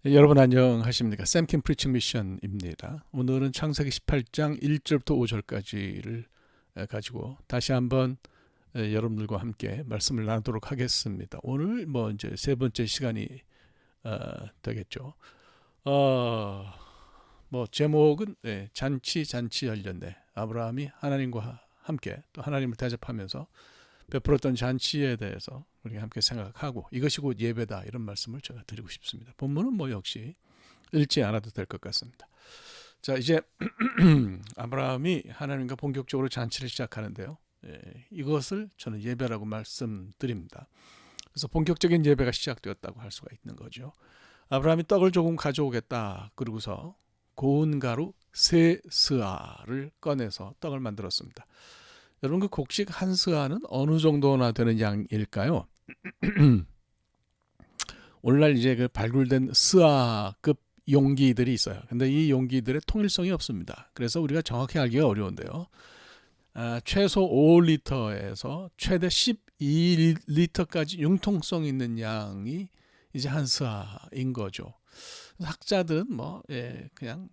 네, 여러분 안녕하십니까? 샘킴 프리칭 미션입니다. 오늘은 창세기 18장 1절부터 5절까지를 가지고 다시 한번 여러분들과 함께 말씀을 나누도록 하겠습니다. 오늘 뭐 이제 세 번째 시간이 되겠죠. 어, 뭐 제목은 잔치 열렸네. 아브라함이 하나님과 함께 또 하나님을 대접하면서 베풀었던 잔치에 대해서 우리가 함께 생각하고 이것이 곧 예배다 이런 말씀을 제가 드리고 싶습니다. 본문은 뭐 역시 읽지 않아도 될 것 같습니다. 자, 이제 아브라함이 하나님과 본격적으로 잔치를 시작하는데요. 이것을 저는 예배라고 말씀드립니다. 그래서 본격적인 예배가 시작되었다고 할 수가 있는 거죠. 아브라함이 떡을 조금 가져오겠다. 그러고서 고운 가루 세 스아를 꺼내서 떡을 만들었습니다. 여러분 그 곡식 한 스아는 어느 정도나 되는 양일까요? 오늘날 이제 그 발굴된 스아급 용기들이 있어요. 근데 이 용기들의 통일성이 없습니다. 그래서 우리가 정확히 알기가 어려운데요. 최소 5리터에서 최대 12리터까지 융통성 있는 양이 이제 한 스아인 거죠. 학자들은 뭐 그냥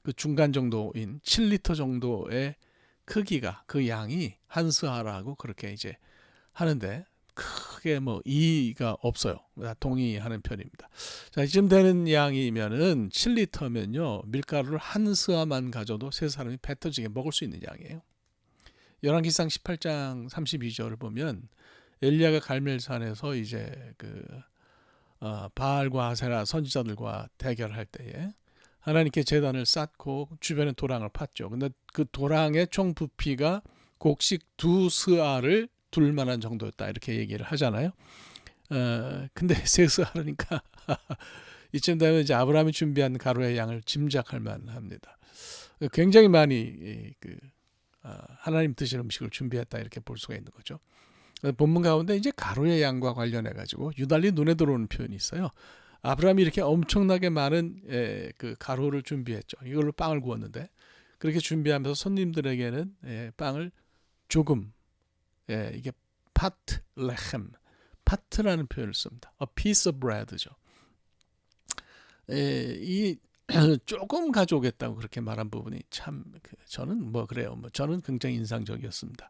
그 중간 정도인 7리터 정도의 크기가 그 양이 한 스아라고 그렇게 이제 하는데 크게 뭐 이의가 없어요. 동의하는 편입니다. 자, 이쯤 되는 양이면은 7리터면요. 밀가루를 한 스아만 가져도 세 사람이 배 터지게 먹을 수 있는 양이에요. 열왕기상 18장 32절을 보면 엘리야가 갈멜산에서 이제 그 바알과 아세라 선지자들과 대결할 때에 하나님께 제단을 쌓고 주변에 도랑을 팠죠. 근데 그 도랑의 총 부피가 곡식 두 스아를 둘 만한 정도였다 이렇게 얘기를 하잖아요. 근데 세 스아니까 이쯤 되면 이제 아브라함이 준비한 가루의 양을 짐작할 만합니다. 굉장히 많이 하나님 드실 음식을 준비했다 이렇게 볼 수가 있는 거죠. 본문 가운데 이제 가루의 양과 관련해 가지고 유달리 눈에 들어오는 표현이 있어요. 아브라함이 이렇게 엄청나게 많은 그 가루를 준비했죠. 이걸로 빵을 구웠는데 그렇게 준비하면서 손님들에게는 빵을 조금 이게 파트 레헴 파트라는 표현을 씁니다. A piece of bread죠. 이 조금 가져오겠다고 그렇게 말한 부분이 참 저는 뭐 그래요. 뭐 저는 굉장히 인상적이었습니다.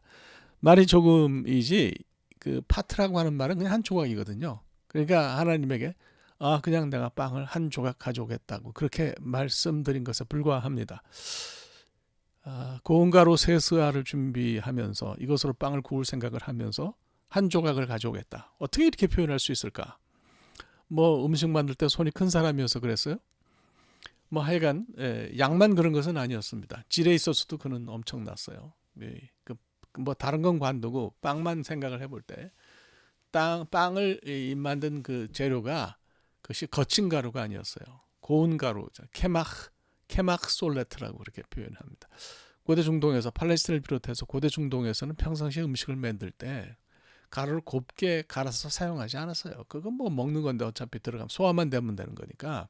말이 조금이지 그 파트라고 하는 말은 그냥 한 조각이거든요. 그러니까 하나님에게 그냥 내가 빵을 한 조각 가져오겠다고 그렇게 말씀드린 것에 불과합니다. 고운 가루 세 스아를 준비하면서 이것으로 빵을 구울 생각을 하면서 한 조각을 가져오겠다. 어떻게 이렇게 표현할 수 있을까? 뭐 음식 만들 때 손이 큰 사람이어서 그랬어요? 뭐 하여간 양만 그런 것은 아니었습니다. 질에 있어서도 그는 엄청났어요. 뭐 다른 건 관두고 빵만 생각을 해볼 때 빵을 만든 그 재료가 그것이 거친 가루가 아니었어요. 고운 가루, 케마흐 솔레트라고 그렇게 표현합니다. 고대 중동에서 팔레스틴을 비롯해서 고대 중동에서는 평상시에 음식을 만들 때 가루를 곱게 갈아서 사용하지 않았어요. 그건 뭐 먹는 건데 어차피 들어가면 소화만 되면 되는 거니까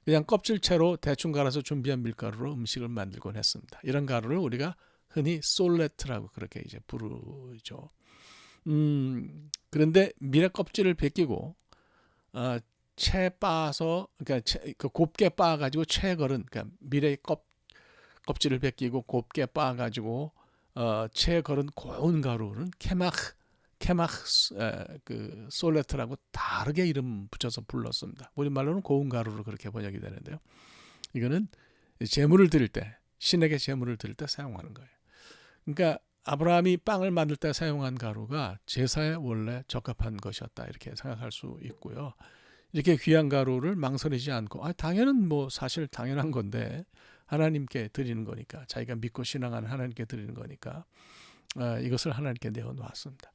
그냥 껍질채로 대충 갈아서 준비한 밀가루로 음식을 만들곤 했습니다. 이런 가루를 우리가 흔히 솔레트라고 그렇게 이제 부르죠. 그런데 밀의 껍질을 벗기고 채 빻아서 그러니까 그 곱게 빻아가지고 채 걸은 그러니까 밀의 껍질을 벗기고 곱게 빻아가지고 채 걸은 고운 가루는 케마흐 그 솔레트라고 다르게 이름 붙여서 불렀습니다. 우리말로는 고운 가루로 그렇게 번역이 되는데요. 이거는 제물을 드릴 때 신에게 제물을 드릴 때 사용하는 거예요. 그러니까 아브라함이 빵을 만들 때 사용한 가루가 제사에 원래 적합한 것이었다 이렇게 생각할 수 있고요. 이렇게 귀한 가루를 망설이지 않고 당연은 뭐 사실 당연한 건데 하나님께 드리는 거니까 자기가 믿고 신앙하는 하나님께 드리는 거니까 이것을 하나님께 내어놓았습니다.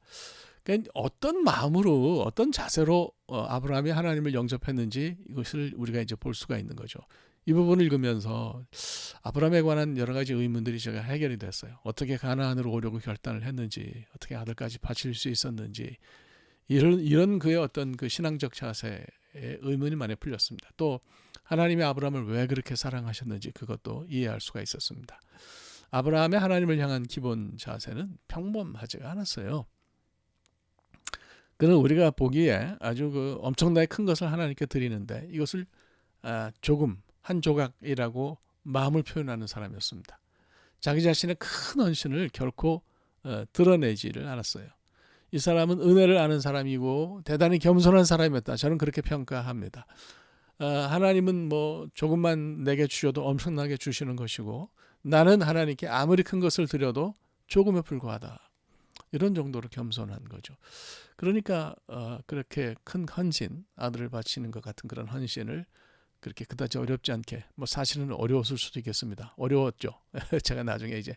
그러니까 어떤 마음으로 어떤 자세로 아브라함이 하나님을 영접했는지 이것을 우리가 이제 볼 수가 있는 거죠. 이 부분을 읽으면서 아브라함에 관한 여러 가지 의문들이 제가 해결이 됐어요. 어떻게 가나안으로 오려고 결단을 했는지, 어떻게 아들까지 바칠 수 있었는지, 이런 그의 어떤 그 신앙적 자세에 의문이 많이 풀렸습니다. 또 하나님이 아브라함을 왜 그렇게 사랑하셨는지 그것도 이해할 수가 있었습니다. 아브라함의 하나님을 향한 기본 자세는 평범하지가 않았어요. 그는 우리가 보기에 아주 그 엄청나게 큰 것을 하나님께 드리는데 이것을 조금 한 조각이라고 마음을 표현하는 사람이었습니다. 자기 자신의 큰 헌신을 결코 드러내지를 않았어요. 이 사람은 은혜를 아는 사람이고 대단히 겸손한 사람이었다. 저는 그렇게 평가합니다. 하나님은 뭐 조금만 내게 주셔도 엄청나게 주시는 것이고 나는 하나님께 아무리 큰 것을 드려도 조금에 불과하다. 이런 정도로 겸손한 거죠. 그러니까 그렇게 큰 헌신, 아들을 바치는 것 같은 그런 헌신을 그렇게 그다지 어렵지 않게, 뭐 사실은 어려웠을 수도 있겠습니다. 어려웠죠. 제가 나중에 이제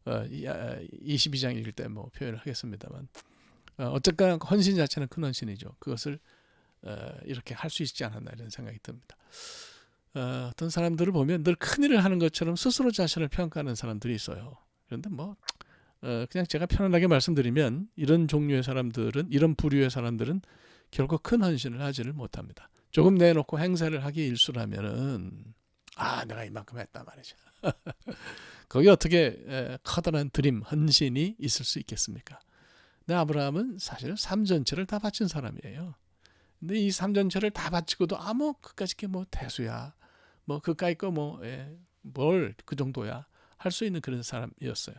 22장 읽을 때 뭐 표현을 하겠습니다만 어쨌거나 헌신 자체는 큰 헌신이죠. 그것을 이렇게 할 수 있지 않았나 이런 생각이 듭니다. 어떤 사람들을 보면 늘 큰일을 하는 것처럼 스스로 자신을 평가하는 사람들이 있어요. 그런데 뭐 그냥 제가 편안하게 말씀드리면 이런 종류의 사람들은, 이런 부류의 사람들은 결코 큰 헌신을 하지를 못합니다. 조금 내놓고 행사를 하기 일수라면은 내가 이만큼 했단 말이죠. 거기 어떻게 커다란 드림, 헌신이 있을 수 있겠습니까? 근데 아브라함은 사실 삶 전체를 다 바친 사람이에요. 근데 이 삶 전체를 다 바치고도 뭐 그까짓 게 뭐 대수야, 뭐 그까짓 거 뭐 뭘 그 정도야 할 수 있는 그런 사람이었어요.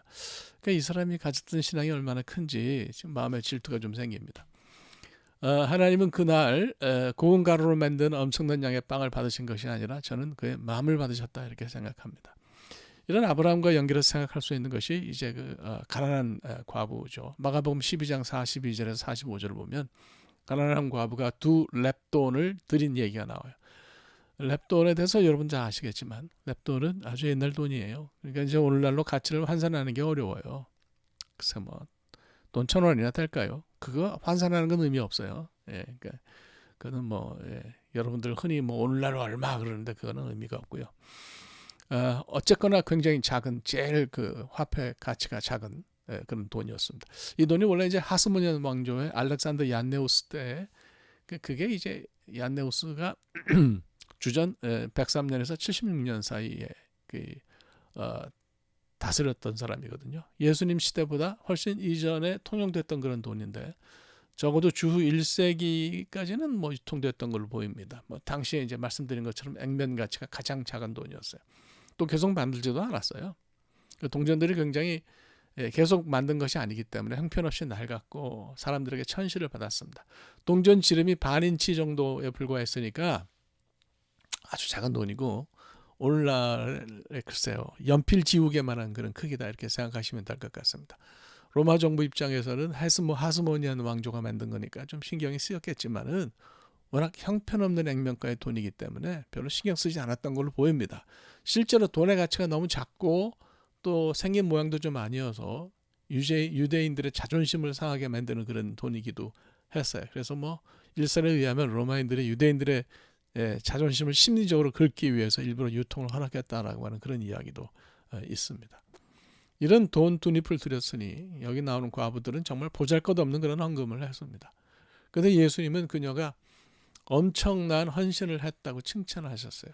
그러니까 이 사람이 가졌던 신앙이 얼마나 큰지 지금 마음에 질투가 좀 생깁니다. 하나님은 그날 고운 가루로 만든 엄청난 양의 빵을 받으신 것이 아니라 저는 그의 마음을 받으셨다 이렇게 생각합니다. 이런 아브라함과 연결해서 생각할 수 있는 것이 이제 그 가난한 과부죠. 마가복음 12장 42절에서 45절을 보면 가난한 과부가 2렙돈을 드린 얘기가 나와요. 렙돈에 대해서 여러분 다 아시겠지만 렙돈은 아주 옛날 돈이에요. 그러니까 이제 오늘날로 가치를 환산하는 게 어려워요. 그래서 뭐 돈 1,000원이나 될까요? 그거 환산하는 건 의미 없어요. 그러니까 그거는 뭐 여러분들 흔히 뭐 오늘날 얼마 그러는데 그거는 의미가 없고요. 어쨌거나 굉장히 작은, 제일 그 화폐 가치가 작은 그런 돈이었습니다. 이 돈이 원래 이제 하스모니안 왕조의 알렉산더 얀네우스 때, 그게 이제 얀네우스가 주전 103년에서 76년 사이에 다스렸던 사람이거든요. 예수님 시대보다 훨씬 이전에 통용됐던 그런 돈인데 적어도 주후 1세기까지는 뭐 유통됐던 걸로 보입니다. 뭐 당시에 이제 말씀드린 것처럼 액면 가치가 가장 작은 돈이었어요. 또 계속 만들지도 않았어요. 동전들이 굉장히 계속 만든 것이 아니기 때문에 형편없이 낡았고 사람들에게 천시를 받았습니다. 동전 지름이 반인치 정도에 불과했으니까 아주 작은 돈이고 오늘날에 글쎄요 연필 지우개만한 그런 크기다 이렇게 생각하시면 될 것 같습니다. 로마 정부 입장에서는 하스모니안 왕조가 만든 거니까 좀 신경이 쓰였겠지만은 워낙 형편없는 액면가의 돈이기 때문에 별로 신경 쓰지 않았던 걸로 보입니다. 실제로 돈의 가치가 너무 작고 또 생긴 모양도 좀 아니어서 유대인들의 자존심을 상하게 만드는 그런 돈이기도 했어요. 그래서 뭐 일설에 의하면 로마인들이 유대인들의 자존심을 심리적으로 긁기 위해서 일부러 유통을 허락했다라고 하는 그런 이야기도 있습니다. 이런 돈 두 잎을 들였으니 여기 나오는 과부들은 정말 보잘것없는 그런 헌금을 했습니다. 그런데 예수님은 그녀가 엄청난 헌신을 했다고 칭찬하셨어요.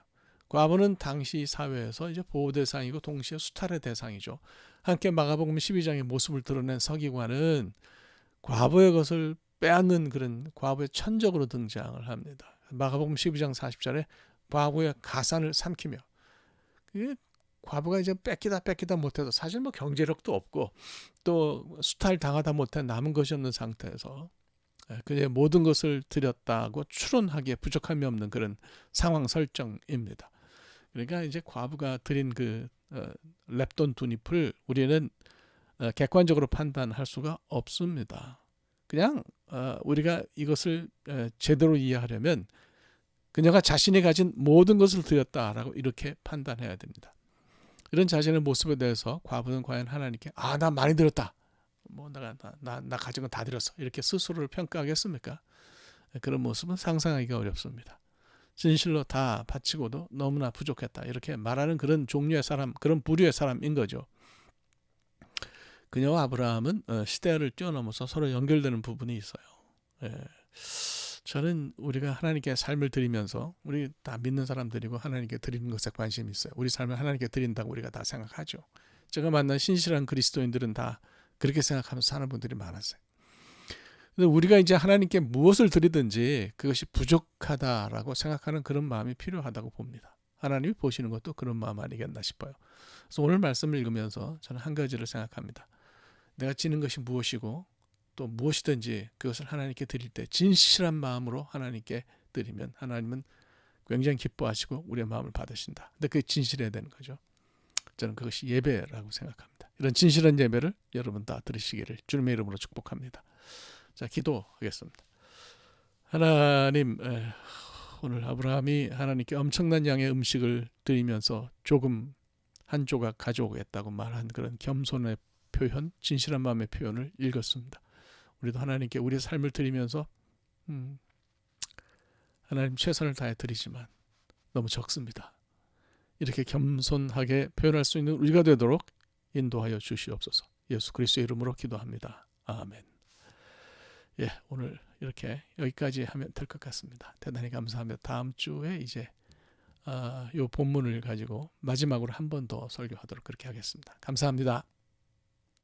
과부는 당시 사회에서 이제 보호 대상이고 동시에 수탈의 대상이죠. 함께 마가복음 12장의 모습을 드러낸 서기관은 과부의 것을 빼앗는 그런 과부의 천적으로 등장을 합니다. 마가복음 12장 40절에 과부의 가산을 삼키며, 그게 과부가 이제 뺏기다 못해도 사실 뭐 경제력도 없고 또 수탈 당하다 못해 남은 것이 없는 상태에서 그의 모든 것을 드렸다고 추론하기에 부족함이 없는 그런 상황 설정입니다. 그러니까 이제 과부가 드린 그 렙돈 두 잎을 우리는 객관적으로 판단할 수가 없습니다. 그냥 우리가 이것을 제대로 이해하려면 그녀가 자신이 가진 모든 것을 드렸다라고 이렇게 판단해야 됩니다. 이런 자신의 모습에 대해서 과부는 과연 하나님께 나 많이 드렸다, 뭐 나 가진 건 다 드렸어 이렇게 스스로를 평가하겠습니까? 그런 모습은 상상하기가 어렵습니다. 진실로 다 바치고도 너무나 부족했다 이렇게 말하는 그런 종류의 사람, 그런 부류의 사람인 거죠. 그녀와 아브라함은 시대를 뛰어넘어서 서로 연결되는 부분이 있어요. 저는 우리가 하나님께 삶을 드리면서, 우리 다 믿는 사람들이고 하나님께 드리는 것에 관심이 있어요. 우리 삶을 하나님께 드린다고 우리가 다 생각하죠. 제가 만난 신실한 그리스도인들은 다 그렇게 생각하면서 사는 분들이 많았어요. 근데 우리가 이제 하나님께 무엇을 드리든지 그것이 부족하다라고 생각하는 그런 마음이 필요하다고 봅니다. 하나님이 보시는 것도 그런 마음 아니겠나 싶어요. 그래서 오늘 말씀을 읽으면서 저는 한 가지를 생각합니다. 내가 지는 것이 무엇이고 또 무엇이든지 그것을 하나님께 드릴 때 진실한 마음으로 하나님께 드리면 하나님은 굉장히 기뻐하시고 우리의 마음을 받으신다. 근데 그게 진실해야 되는 거죠. 저는 그것이 예배라고 생각합니다. 이런 진실한 예배를 여러분 다 들으시기를 주님의 이름으로 축복합니다. 자, 기도하겠습니다. 하나님, 오늘 아브라함이 하나님께 엄청난 양의 음식을 드리면서 조금 한 조각 가져오겠다고 말한 그런 겸손의 표현, 진실한 마음의 표현을 읽었습니다. 우리도 하나님께 우리의 삶을 드리면서 하나님 최선을 다해 드리지만 너무 적습니다. 이렇게 겸손하게 표현할 수 있는 우리가 되도록 인도하여 주시옵소서. 예수 그리스도의 이름으로 기도합니다. 아멘. 예, 오늘 이렇게 여기까지 하면 될 것 같습니다. 대단히 감사하며 다음 주에 이제 이 본문을 가지고 마지막으로 한 번 더 설교하도록 그렇게 하겠습니다. 감사합니다.